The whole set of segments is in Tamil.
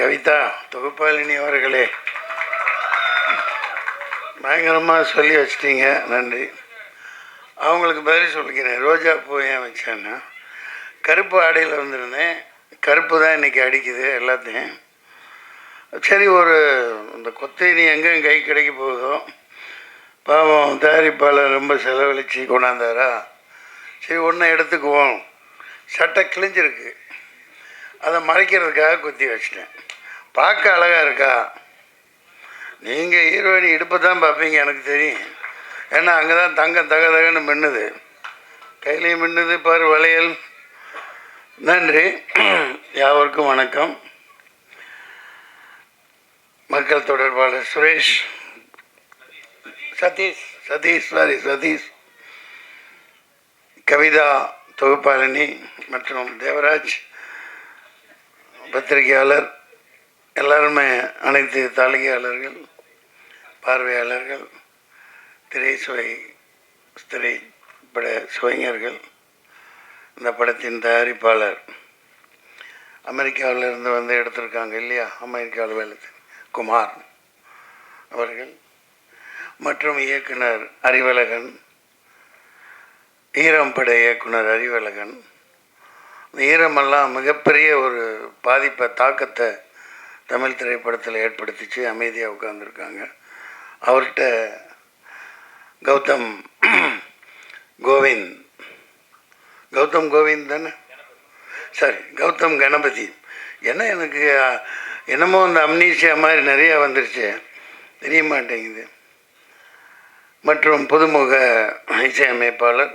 கவிதா தொகுப்பாளினி அவர்களே, பயங்கரமாக சொல்லி வச்சிட்டீங்க, நன்றி. அவங்களுக்கு பதில் சொல்லிக்கிறேன். ரோஜா பூ ஏன் வச்சேன்னா, கருப்பு ஆடையில் வந்திருந்தேன். கருப்பு தான் இன்றைக்கி அடிக்குது எல்லாத்தையும். சரி, ஒரு இந்த கொத்தேனி எங்கே கை கிடைக்க போகுதோ, பாவம் தயாரிப்பாளர் ரொம்ப செலவழித்து கொண்டாந்தாரா, சரி ஒன்றை எடுத்துக்குவோம். சட்டை கிழிஞ்சிருக்கு, அதை மறைக்கிறதுக்காக குத்தி வச்சிட்டேன். பார்க்க அழகாக இருக்கா? நீங்கள் ஹீரோயினி இடுப்பை தான் பார்ப்பீங்க, எனக்கு தெரியும். ஏன்னா அங்கே தான் தகன்னு மின்னுது, கையிலையும் மின்னுது பாரு வளையல். நன்றி. யாவருக்கும் வணக்கம். மக்கள் தொடர்பாளர் சுரேஷ், சதீஷ், கவிதா தொகுப்பாளினி மற்றும் தேவராஜ் பத்திரிகையாளர், எல்லாருமே, அனைத்து தாளிகையாளர்கள், பார்வையாளர்கள், திரைப்பட சுவைஞர்கள், இந்த படத்தின் தயாரிப்பாளர் அமெரிக்காவிலிருந்து வந்து எடுத்திருக்காங்க இல்லையா, அமெரிக்காவில் வேலை குமார் அவர்கள், மற்றும் இயக்குனர் அறிவழகன், ஈரம் பட இயக்குனர் அறிவழகன். ஈரமெல்லாம் மிகப்பெரிய ஒரு பாதிப்பை, தாக்கத்தை தமிழ் திரைப்படத்தில் ஏற்படுத்திச்சு. அமைதியாக உட்கார்ந்துருக்காங்க. அவர்கிட்ட கௌதம் கோவிந்த் தானே, சரி, கௌதம் கணபதி. என்ன எனக்கு என்னமோ அந்த அம்னீஷியா மாதிரி நிறையா வந்துருச்சு, தெரிய மாட்டேங்குது. மற்றும் புதுமுக இசையமைப்பாளர்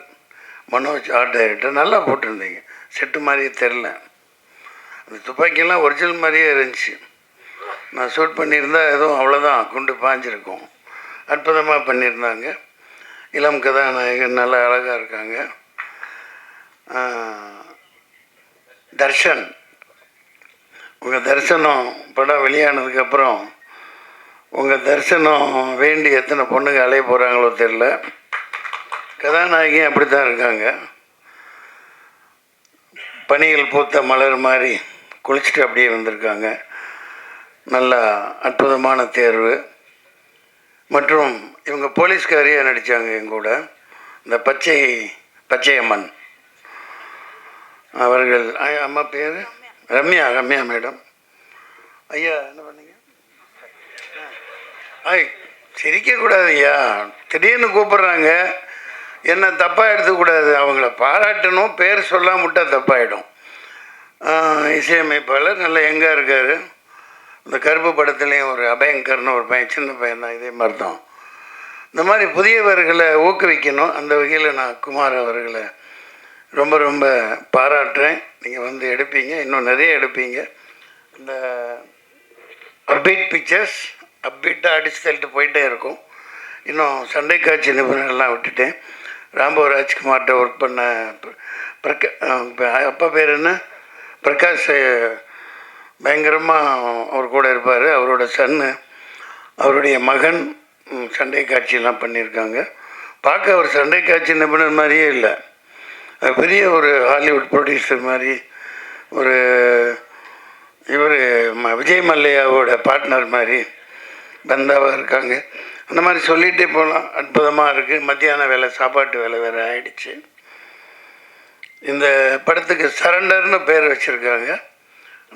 மனோஜ், ஆர்ட் டைரக்டர். நல்லா போட்டிருந்தீங்க, செட்டு மாதிரியே தெரில. அந்த துப்பாக்கியெல்லாம் ஒரிஜினல் மாதிரியே இருந்துச்சு. நான் ஷூட் பண்ணியிருந்தால் எதுவும் அவ்வளோதான், குண்டு பாஞ்சிருக்கும். அற்புதமாக பண்ணியிருந்தாங்க. இளம் கதாநாயகன் நல்லா அழகாக இருக்காங்க. தர்ஷன், உங்கள் தரிசனம் படம் வெளியானதுக்கப்புறம் உங்கள் தரிசனம் வேண்டி எத்தனை பொண்ணுங்க அலைய போகிறாங்களோ தெரில. கதாநாயகி அப்படி தான் இருக்காங்க. பனியில் பூத்த மலர் மாதிரி குளிச்சுட்டு அப்படியே வந்திருக்காங்க. நல்லா அற்புதமான தேர்வு. மற்றும் இவங்க போலீஸ்காரியாக நடித்தாங்க எங்கூட, இந்த பச்சையம்மன் அவர்கள். அம்மா பேர் ரம்யா மேடம். ஐயா என்ன பண்ணீங்க? சிரிக்கக்கூடாது ஐயா, திடீர்னு கூப்பிட்றாங்க, என்ன தப்பாக எடுத்துக்கூடாது. அவங்கள பாராட்டணும், பேர் சொல்லாம விட்டால் தப்பாயிடும். இசையமைப்பாளர் நல்லா எங்கே இருக்கார். இந்த கருப்பு படத்துலேயும் ஒரு அபயங்கர்னு ஒரு பையன், சின்ன பையன் தான், இதே மாதிரி தான். இந்த மாதிரி புதியவர்களை ஊக்குவிக்கணும். அந்த வகையில் நான் குமார் அவர்களை ரொம்ப ரொம்ப பாராட்டுறேன். நீங்கள் வந்து எடுப்பீங்க, இன்னும் நிறைய எடுப்பீங்க. இந்த அப்பீட் பிக்சர்ஸ் அப்பீட்டாக அடிச்சு தள்ளிட்டு போயிட்டே இருக்கும். இன்னும் சண்டை காட்சி நிபுணர்கள்லாம் விட்டுட்டேன். ராம்போ ராஜ்குமார்கிட்ட ஒர்க் பண்ண அப்பா பேர் என்ன, பிரகாஷ், பயங்கரமாக அவர் கூட இருப்பார். அவரோட சன்னு, அவருடைய மகன் சண்டை காட்சியெல்லாம் பண்ணியிருக்காங்க. பார்க்க அவர் சண்டை காட்சி நிபுணர் மாதிரியே இல்லை, பெரிய ஒரு ஹாலிவுட் ப்ரொடியூசர் மாதிரி. ஒரு இவர் விஜய் மல்லையாவோட பார்ட்னர் மாதிரி பந்தாவாக இருக்காங்க. அந்த மாதிரி சொல்லிகிட்டே போகலாம். அற்புதமாக இருக்குது. மத்தியான வேலை, சாப்பாட்டு வேலை வேறு ஆகிடுச்சு. இந்த படத்துக்கு சரண்டர்னு பேர் வச்சுருக்காங்க.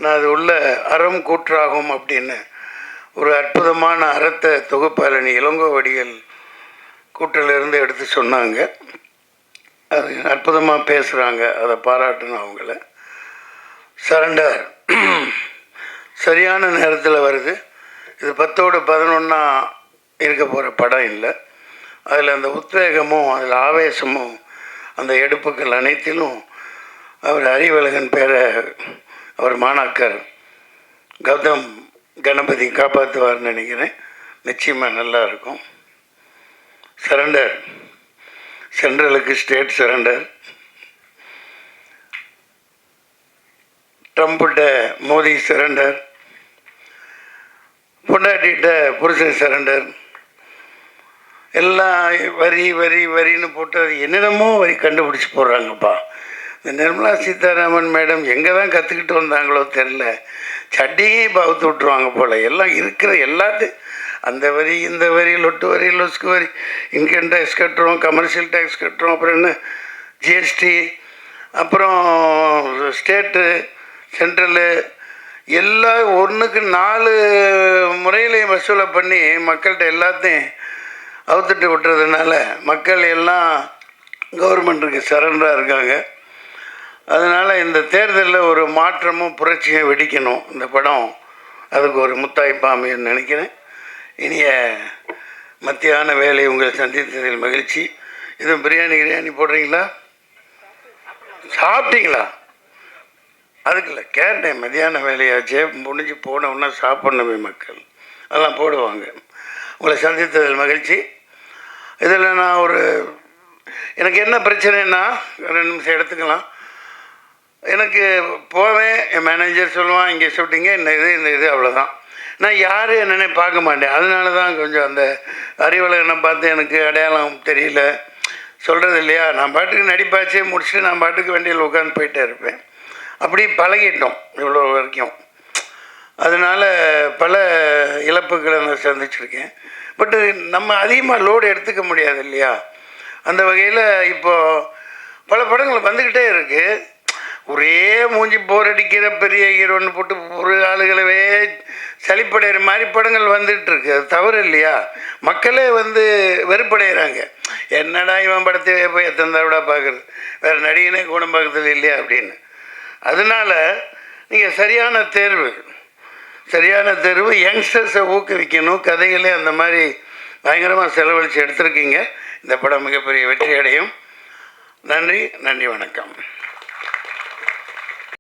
நான் அது உள்ள அறம் கூற்றாகும் அப்படின்னு ஒரு அற்புதமான அறத்தை தொகுப்பாளனி இளங்கோவடிகள் கூற்றிலிருந்து எடுத்து சொன்னாங்க. அது அற்புதமாக பேசுகிறாங்க, அதை பாராட்டணும் அவங்கள. சரண்டர் சரியான நேரத்தில் வருது. இது 10ஓடு 11 இருக்க போகிற படம் இல்லை. அதில் அந்த உத்வேகமும் அதில் ஆவேசமும் அந்த எடுப்புகள் அனைத்திலும் அவர் அறிவழகன் பேரை அவர் மாணாக்கர் கௌதம் கணபதி காப்பாற்றுவார்னு நினைக்கிறேன். நிச்சயமாக நல்லா இருக்கும். சரண்டர், சென்ட்ரலுக்கு ஸ்டேட் சரண்டர், ட்ரம்ப்கிட்ட மோடி சரண்டர், பொண்டாட்டிகிட்ட புருஷன் சரண்டர். எல்லாம் வரின்னு போட்டு அது என்னென்னமோ வரி கண்டுபிடிச்சி போடுறாங்கப்பா. இந்த நிர்மலா சீதாராமன் மேடம் எங்கே தான் கற்றுக்கிட்டு வந்தாங்களோ தெரில. சட்டியே இப்போ அவுத்து விட்ருவாங்க போல். எல்லாம் இருக்கிற எல்லாத்தையும் அந்த வரி இந்த வரி லொட்டு வரி லொஸ்கு வரி இன்கம் டேக்ஸ் கட்டுறோம், கமர்ஷியல் டேக்ஸ் கட்டுறோம், அப்புறம் என்ன ஜிஎஸ்டி, அப்புறம் ஸ்டேட்டு சென்ட்ரலு எல்லாம் ஒன்றுக்கு 4 முறையிலையும் வசூலை பண்ணி மக்கள்கிட்ட எல்லாத்தையும் அவுத்துட்டு விட்டுறதுனால மக்கள் எல்லாம் கவர்மெண்ட்டுக்கு சரண்டராக இருக்காங்க. அதனால் இந்த தேர்தலில் ஒரு மாற்றமும் புரட்சியும் வெடிக்கணும் இந்த படம். அதுக்கு ஒரு முத்தாய்ப்பாக அமையும்னு நினைக்கிறேன். இனிய மத்தியான வேலை உங்களை சந்தித்ததில் மகிழ்ச்சி. இதுவும் பிரியாணி போடுறீங்களா? சாப்பிட்டீங்களா? அதுக்குள்ள கேட்டேன். மத்தியான வேலையாச்சே முடிஞ்சு போனோன்னா சாப்பிட்ணுமே மக்கள், அதெல்லாம் போடுவாங்க. உங்களை சந்தித்ததில் மகிழ்ச்சி. இதில் நான் எனக்கு என்ன பிரச்சனைன்னா 2 நிமிஷம் எடுத்துக்கலாம். எனக்கு போவேன், என் மேனேஜர் சொல்லுவான் இங்கே ஷூட்டிங்க இந்த இது அவ்வளோதான். நான் யார் என்னென்ன பார்க்க மாட்டேன். அதனால தான் கொஞ்சம் அந்த அறிவலகனை பார்த்து எனக்கு அடையாளம் தெரியல சொல்கிறது இல்லையா. நான் பாட்டுக்கு நடிப்பாச்சே முடிச்சுட்டு நான் பாட்டுக்கு வண்டியில் உட்காந்து போயிட்டே இருப்பேன். அப்படி பழகிட்டோம் இவ்வளோ வரைக்கும். அதனால் பல இழப்புகளை நான் சந்திச்சிருக்கேன். பட்டு நம்ம அதிகமாக லோடு எடுத்துக்க முடியாது இல்லையா. அந்த வகையில் இப்போது பல படங்கள் வந்துக்கிட்டே இருக்குது. ஒரே மூஞ்சி போர் அடிக்கிற பெரிய ஹீரோன்னு போட்டு ஒரு ஆளுகளவே சளிப்படைகிற மாதிரி படங்கள் வந்துட்டுருக்கு. அது தவறு இல்லையா. மக்களே வெறுப்படைகிறாங்க. என்னடா இவன் படத்தையே போய் எத்தனை தடவை பார்க்குறது, வேறு நடிகனே கூட பக்கத்தில் இல்லையா அப்படின்னு. அதனால் நீங்கள் சரியான தேர்வு யங்ஸ்டர்ஸை ஊக்குவிக்கணும். கதைகளே அந்த மாதிரி பயங்கரமாக செலவழித்து எடுத்திருக்கீங்க. இந்த படம் மிகப்பெரிய வெற்றி அடையும். நன்றி, வணக்கம்.